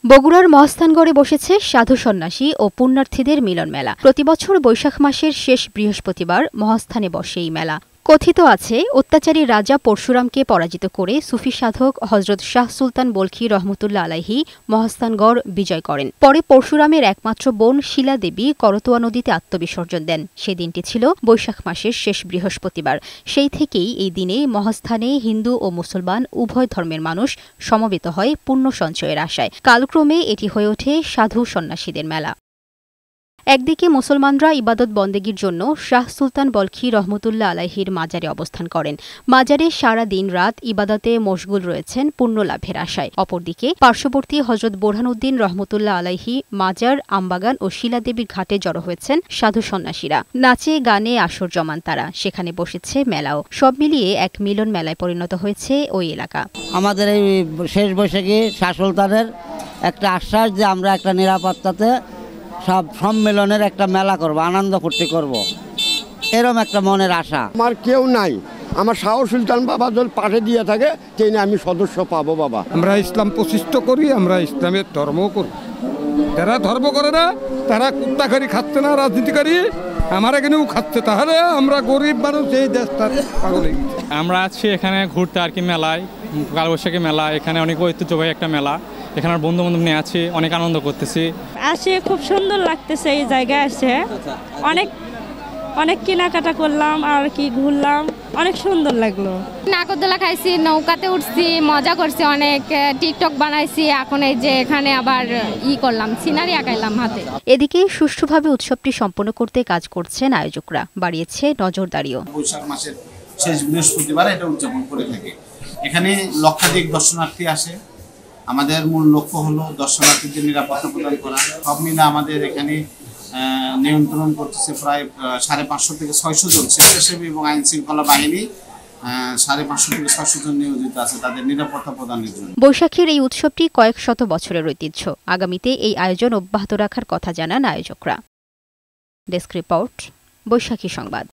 বগুড়ার মহাস্থানগড়ে বসেছে সাধু সন্ন্যাসী ও পুণ্যার্থীদের মিলন মেলা। প্রতিবছর বৈশাখ মাসের শেষ বৃহস্পতিবার মহাস্থানে বসে এই মেলা। কথিত আছে, অত্যাচারী রাজা পরশুরামকে পরাজিত করে সুফি সাধক হজরত শাহ সুলতান বলখী রহমতুল্লাহ আলাইহি মহাস্থানগড় বিজয় করেন। পরে পরশুরামের একমাত্র বোন শিলা দেবী করতোয়া নদীতে আত্মবিসর্জন দেন। সেদিনটি ছিল বৈশাখ মাসের শেষ বৃহস্পতিবার। সেই থেকেই এই দিনে মহাস্থানে হিন্দু ও মুসলমান উভয় ধর্মের মানুষ সমবেত হয় পুণ্য সঞ্চয়ের আশায়। কালক্রমে এটি হয়ে ওঠে সাধু সন্ন্যাসীদের মেলা। একদিকে মুসলমানরা ইবাদত বন্দেগীর জন্য শাহ সুলতান বলখী রহমতুল্লাহ আলাইহির মাজারে অবস্থান করেন। মাজারে সারা দিন রাত ইবাদতে মশগুল রয়েছেন পুণ্য লাভের আশায়। অপরদিকে পার্শ্ববর্তী হজরত বোরহানউদ্দিন রহমতুল্লাহ আলাইহি মাজার, আমবাগান ও শিলাদেবীর ঘাটে জড়ো হয়েছেন সাধু সন্ন্যাসীরা। নাচে গানে আসর জমান তারা। সেখানে বসেছে মেলাও। সব মিলিয়ে এক মিলন মেলায় পরিণত হয়েছে ওই এলাকা। আমাদের এই শেষ বৈশাখী শাহ সুলতানের একটা আশ্বাস যে আমরা একটা নিরাপত্তাতে সব সম্মেলনের একটা মেলা করব, আনন্দ ফুর্তি করব, এরকম একটা মনের আশা। আমার কেউ নাই, আমার শাহ সুলতান বাবা যদি পাশে দিয়ে থাকে সেই আমি সদস্য পাবো বাবা। আমরা ইসলাম প্রতিষ্ঠিত করি, আমরা ইসলামের ধর্ম করি। যারা ধর্ম করে না তারা কুত্তাকারী খাচ্ছে না, রাজনীতিকারী আমার এখানেও খাচ্ছে, তাহলে আমরা গরিব মানুষ এই দেশটার পাগল হয়ে গেছে। আমরা আছি এখানে ঘুরতে আর কি, মেলায় কালবৈশাখী মেলা। এখানে অনেক ঐতিহ্যবাহী একটা মেলা। এখানে বন্ধু বান্ধব নিয়ে আছি, অনেক আনন্দ করতেছি। আসে খুব সুন্দর লাগতেছে এই জায়গায় এসে। অনেক কেনাকাটা করলাম আর কি, ঘুরলাম, অনেক সুন্দর লাগলো। নাগরদোলা খাইছি, নৌকাতে উঠছি, মজা করছি, অনেক টিকটক বানাইছি। এখন এই যে এখানে আবার করলাম, সিনারি আঁকাইলাম হাতে। এদিকে সুষ্ঠুভাবে উৎসবটি সম্পন্ন করতে কাজ করছেন আয়োজকরা, বাড়িয়েছে নজরদারিও। বৈশাখ মাসের শেষ বৃহস্পতিবার এটা উদযাপন করে থাকে। এখানে লক্ষাধিক দর্শনার্থী আসে। আমাদের মূল লক্ষ্য হলো দর্শনার্থীদের নিরাপত্তা প্রদান করা। সব মিলে আমাদের এখানে নিয়ন্ত্রণ করতেছে প্রায় 550 থেকে 600 জন স্বেচ্ছাসেবী এবং আইন শৃঙ্খলা বাহিনী 550 থেকে 600 জন নিয়োজিত আছে তাদের নিরাপত্তা প্রদানের জন্য। বৈশাখীর এই উৎসবটি কয়েক শত বছরের ঐতিহ্য। আগামীতে এই আয়োজন অব্যাহত রাখার কথা জানান আয়োজকরা। ডেস্ক রিপোর্ট, বৈশাখী সংবাদ।